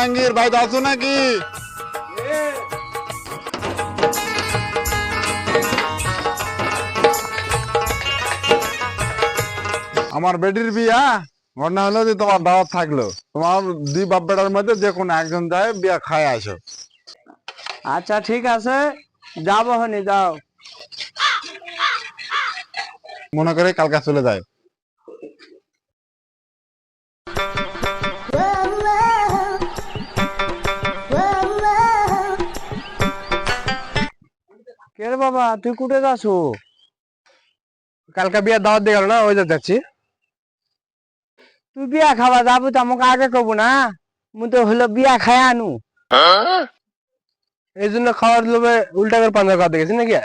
জাহাঙ্গীর ভাই আছো নাকি? আমার বেটির বিয়া ঘটনা হলো যে তোমার দাওয়াত থাকলো, তোমার দুই বাপ বেটার মধ্যে যে কোনো একজন যায় বিয়া খায় আসো। আচ্ছা ঠিক আছে, যাবো হনি, যাও। মনে করে কালকে চলে যায়। কে রে বাবা, তুই কুটে যাচ্ছ? কালকে বিয়ের দাওয়াত দিয়ে গেল না, ওই যে যাচ্ছি। তুই বিয়া খাওয়া যাবো তো আমাকে আগে কব না? মুই তো হলো বিয়া খাই আনু। এই জন্য খাওয়ার লোভে উল্টা করে পাঞ্জাব খাওয়াতে গেছি নাকি?